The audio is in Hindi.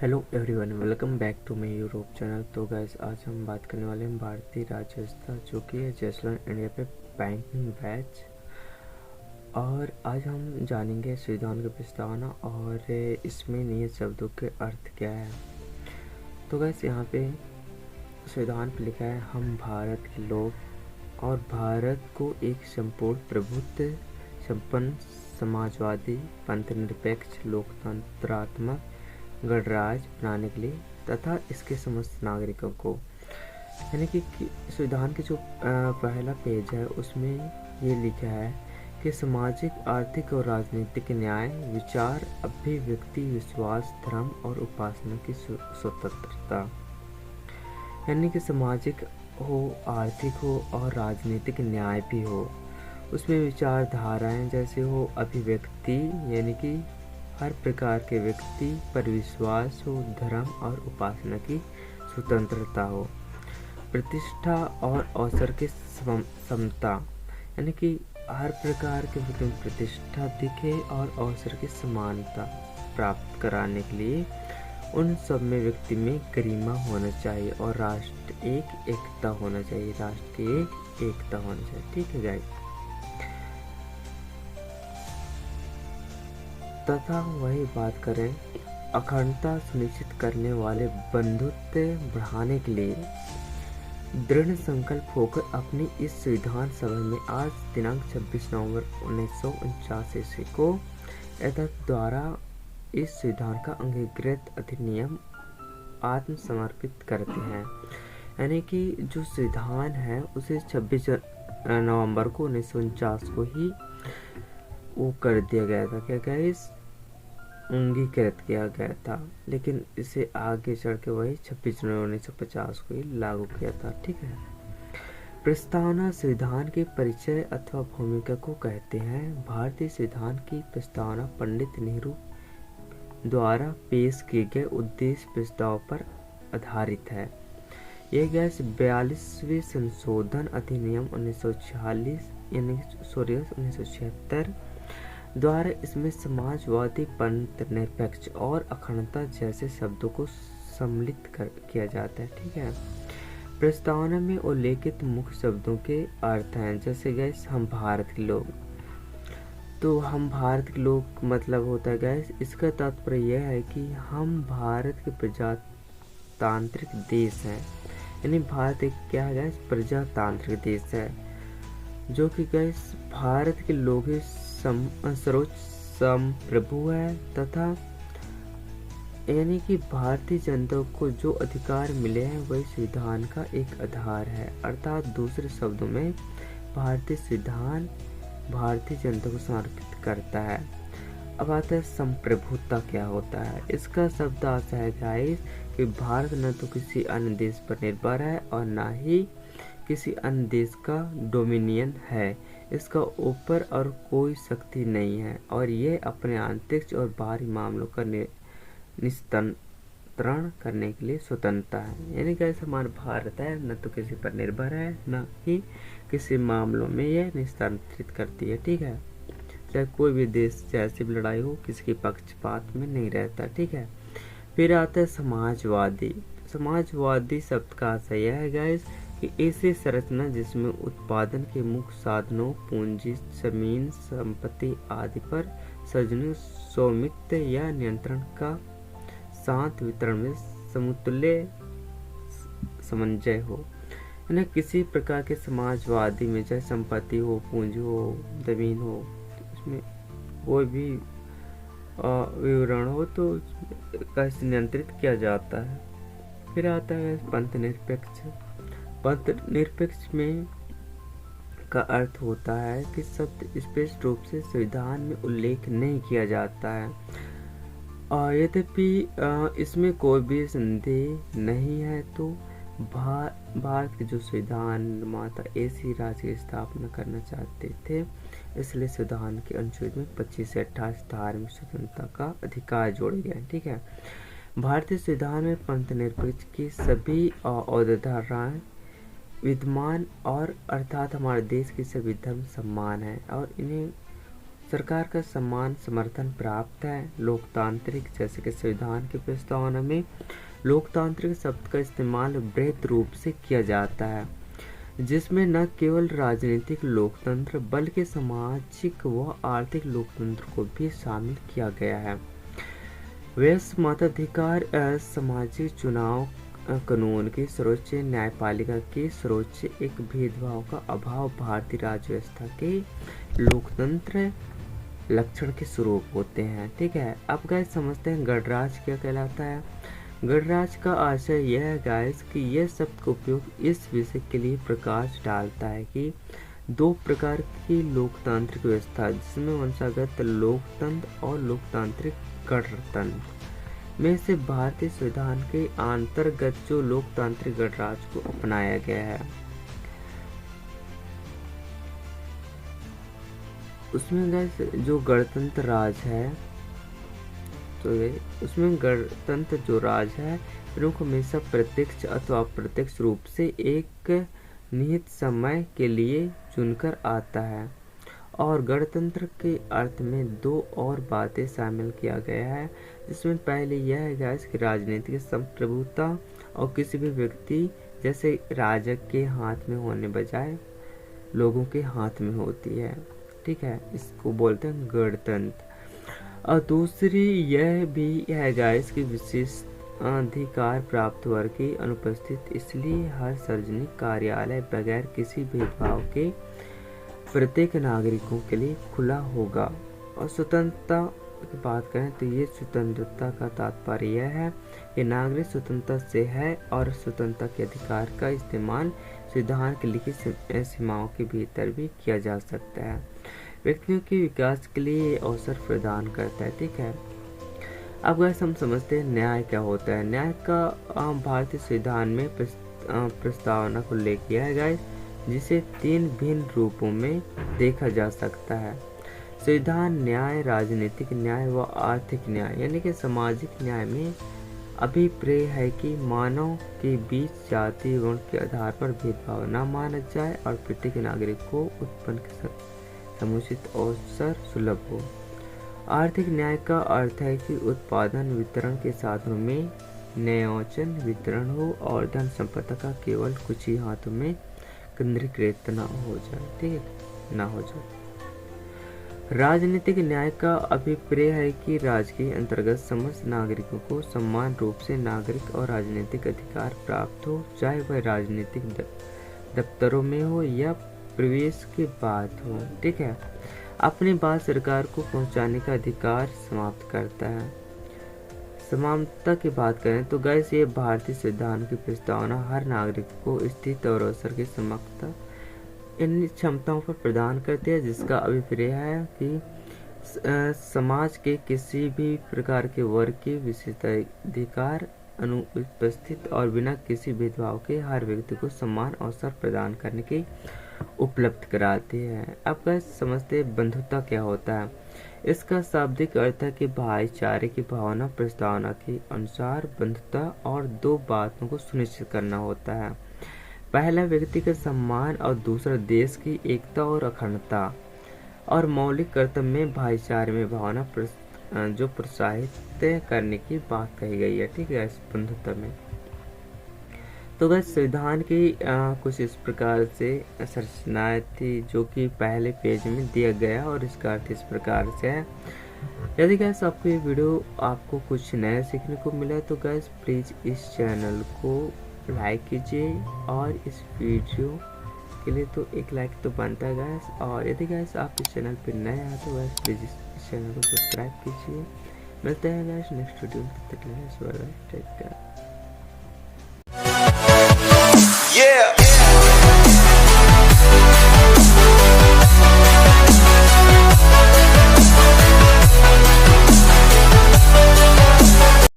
Hello everyone, welcome back to my YouTube channel. तो गैस, आज हम बात करने वाले हैं भारतीय राज्यवस्था जो कि है जैसलमेर इंडिया पे बैंकिंग बैच। और आज हम जानेंगे संविधान की प्रस्तावना और इसमें निहित शब्दों के अर्थ क्या है। तो गैस, यहाँ पे संविधान पे लिखा है, हम भारत के लोग और भारत को एक संपूर्ण प्रभुत्व संपन्न समाजवादी पंथनिरपेक्ष लोकतंत्रात्मक गणराज्य बनाने के लिए तथा इसके समस्त नागरिकों को, यानी कि संविधान के जो पहला पेज है उसमें ये लिखा है कि सामाजिक, आर्थिक और राजनीतिक न्याय, विचार, अभिव्यक्ति, विश्वास, धर्म और उपासना की स्वतंत्रता। यानी कि सामाजिक हो, आर्थिक हो और राजनीतिक न्याय भी हो। उसमें विचारधाराएं जैसे हो, अभिव्यक्ति यानी कि हर प्रकार के व्यक्ति पर विश्वास हो, धर्म और उपासना की स्वतंत्रता हो, प्रतिष्ठा और अवसर की समता, यानी कि हर प्रकार के व्यक्ति में प्रतिष्ठा दिखे और अवसर की समानता प्राप्त कराने के लिए उन सब में व्यक्ति में गरिमा होना चाहिए और राष्ट्र एकता होना चाहिए, राष्ट्र की एकता होना चाहिए। ठीक है गाइस। तथा वही बात करें, अखंडता सुनिश्चित करने वाले बंधुत्व बढ़ाने के लिए दृढ़ संकल्प होकर अपनी इस संविधान सभा में आज दिनांक 26 नवंबर 1949 ईस्वी को एतत् द्वारा इस संविधान का अंगीकृत अधिनियम आत्मसमर्पित करते हैं। यानी कि जो संविधान है उसे 26 नवंबर को 1949 को ही वो कर दिया गया था, क्या गाइस, अंगीकृत किया गया था। लेकिन इसे आगे चढ़ के वही 26 जनवरी 1950 को ही लागू किया था। ठीक है। प्रस्तावना संविधान के परिचय अथवा भूमिका को कहते हैं। भारतीय संविधान की प्रस्तावना पंडित नेहरू द्वारा पेश किए गए उद्देश्य प्रस्ताव पर आधारित है। यह गैस 42वें संशोधन अधिनियम 1976 द्वारा इसमें समाजवादी, पंथनिरपेक्ष और अखंडता जैसे शब्दों को सम्मिलित किया जाता है। ठीक है। प्रस्तावना में उल्लेखित मुख्य शब्दों के अर्थ हैं, जैसे गैस हम भारत के लोग। तो हम भारत के लोग मतलब होता है गैस, इसका तात्पर्य यह है कि हम भारत के प्रजातांत्रिक देश हैं। यानी भारत एक क्या है गैस, प्रजातांत्रिक देश है, जो कि गैस भारत के लोग ही सर्वोच्च संप्रभु है तथा यानी कि भारतीय जनता को जो अधिकार मिले हैं वही संविधान का एक आधार है। अर्थात दूसरे शब्दों में भारतीय संविधान भारतीय जनता को समर्पित करता है। अब आता है संप्रभुता क्या होता है। इसका शब्द आता है गाइस कि भारत न तो किसी अन्य देश पर निर्भर है और न ही किसी अन्य देश का डोमिनियन है। इसका ऊपर और कोई शक्ति नहीं है और ये अपने आंतरिक और बाहरी मामलों का नियंत्रण करने के लिए स्वतंत्र है। यानी कि हमारा भारत है न तो किसी पर निर्भर है न ही किसी मामलों में यह नियंत्रित करती है। ठीक है। चाहे कोई भी देश जैसी भी लड़ाई हो, किसी के पक्षपात में नहीं रहता। ठीक है। फिर आता है समाजवादी। समाजवादी शब्द का अर्थ यह है गाइस कि ऐसी संरचना जिसमें उत्पादन के मुख्य साधनों, पूंजी, जमीन, संपत्ति आदि पर सार्वजनिक स्वामित्व या नियंत्रण का साथ वितरण में समतुल्य समन्वय हो। यानी किसी प्रकार के समाजवादी में चाहे संपत्ति हो, पूंजी हो, जमीन हो, उसमें कोई भी विवरण हो तो कैसे नियंत्रित किया जाता है। फिर आता है पंथ निरपेक्ष। पंथ निरपेक्ष में का अर्थ होता है कि शब्द स्पष्ट रूप से संविधान में उल्लेख नहीं किया जाता है और यद्यपि इसमें कोई भी संदेह नहीं है तो भारत के जो संविधान निर्माता ऐसी राज्य की स्थापना करना चाहते थे, इसलिए संविधान के अनुच्छेद में 25 से 28 धार्मिक स्वतंत्रता का अधिकार जोड़े गए। ठीक है। भारतीय संविधान में पंथनिरपेक्ष की सभी अवधारणाएं विद्यमान और अर्थात हमारे देश के सभी धर्म सम्मान है और इन्हें सरकार का सम्मान समर्थन प्राप्त है। लोकतांत्रिक, जैसे कि संविधान की प्रस्तावना में लोकतांत्रिक शब्द का इस्तेमाल वृहद रूप से किया जाता है, जिसमें न केवल राजनीतिक लोकतंत्र बल्कि सामाजिक व आर्थिक लोकतंत्र को भी शामिल किया गया है। वैश्य मताधिकार, सामाजिक चुनाव, कानून की सर्वोच्च न्यायपालिका की सर्वोच्च, एक भेदभाव का अभाव भारतीय राज्य व्यवस्था के लोकतंत्र लक्षण के स्वरूप होते हैं। ठीक है, अब गाइस समझते हैं गणराज्य क्या कहलाता है। गणराज्य का आशय यह है गाइस कि यह शब्द का उपयोग इस विषय के लिए प्रकाश डालता है कि दो प्रकार की लोकतांत्रिक व्यवस्था, जिसमें वंशागत लोकतंत्र और लोकतांत्रिक गणतंत्र में से भारतीय संविधान के अंतर्गत जो लोकतांत्रिक गणराज्य को अपनाया गया है, उसमें गाइस जो गणतंत्र राज है, तो उसमें गणतंत्र जो राज है प्रमुख हमेशा प्रत्यक्ष अथवा अप्रत्यक्ष रूप से एक निहित समय के लिए चुनकर आता है। और गणतंत्र के अर्थ में दो और बातें शामिल किया गया है, जिसमें पहले यह है गाइस कि राजनीतिक संप्रभुता और किसी भी व्यक्ति जैसे राजक के हाथ में होने बजाय लोगों के हाथ में होती है। ठीक है, इसको बोलते हैं गणतंत्र। और दूसरी यह भी है गाइस कि विशेष अधिकार प्राप्त वर्ग की अनुपस्थित, इसलिए हर सार्वजनिक कार्यालय बगैर किसी भेदभाव के प्रत्येक नागरिकों के लिए खुला होगा। और स्वतंत्रता की बात करें तो ये स्वतंत्रता का तात्पर्य यह है कि नागरिक स्वतंत्रता से है और स्वतंत्रता के अधिकार का इस्तेमाल संविधान की लिखित सीमाओं के भीतर भी किया जा सकता है। व्यक्तियों के विकास के लिए ये अवसर प्रदान करता है। ठीक है, अब गाइस हम समझते हैं न्याय क्या होता है। न्याय का भारतीय संविधान में प्रस्तावना को ले किया है गाइस, जिसे तीन भिन्न रूपों में देखा जा सकता है। संविधान न्याय, राजनीतिक न्याय व आर्थिक न्याय। यानी कि सामाजिक न्याय में अभिप्रेय है कि मानव के बीच जाति वर्ण के आधार पर भेदभाव न माना जाए और प्रत्येक नागरिक को उत्पन्न समुचित अवसर सुलभ हो। आर्थिक न्याय का अर्थ है कि उत्पादन वितरण के साधनों में न्यायोचित वितरण हो और धन संपदा का केवल कुछ ही हाथों में केंद्रीकृत न हो जाए। ठीक है, ना हो जाए। राजनीतिक न्याय का अभिप्राय है कि राज्य के अंतर्गत समस्त नागरिकों को समान रूप से नागरिक और राजनीतिक अधिकार प्राप्त हो, चाहे वह राजनीतिक दफ्तरों में हो या प्रवेश के बाद हो। ठीक है, अपनी बात सरकार को पहुंचाने का अधिकार समाप्त करता है। समानता की बात करें तो गाइस ये भारतीय संविधान की प्रस्तावना हर नागरिक को स्थिति और अवसर की समता इन क्षमताओं पर प्रदान करती है, जिसका अभिप्राय है कि समाज के किसी भी प्रकार के वर्ग के विशेषाधिकार अनुपस्थित और बिना किसी भेदभाव के हर व्यक्ति को समान अवसर प्रदान करने की उपलब्ध कराती है। अब गाइस समझते हैं बंधुता क्या होता है। इसका शाब्दिक अर्थ है कि भाईचारे की भावना। प्रस्तावना के अनुसार बंधुता और दो बातों को सुनिश्चित करना होता है। पहला व्यक्तिगत सम्मान और दूसरा देश की एकता और अखंडता। और मौलिक कर्तव्य में भाईचारे में भावना जो प्रोत्साहित करने की बात कही गई है। ठीक है, इस बंधुता में तो गाइस संविधान की कुछ इस प्रकार से संरचनाएं थी जो कि पहले पेज में दिया गया और इसका अर्थ इस प्रकार से है। यदि गाइस आपको ये वीडियो आपको कुछ नया सीखने को मिला तो गाइस प्लीज़ इस चैनल को लाइक कीजिए और इस वीडियो के लिए तो एक लाइक तो बनता है गाइस। और यदि गाइस आप इस चैनल पर नए हैं तो गाइस प्लीज़ इस चैनल को सब्सक्राइब कीजिए। मिलते हैं गाइस नेक्स्ट वीडियो में, तब तक के लिए टेक केयर। Yeah.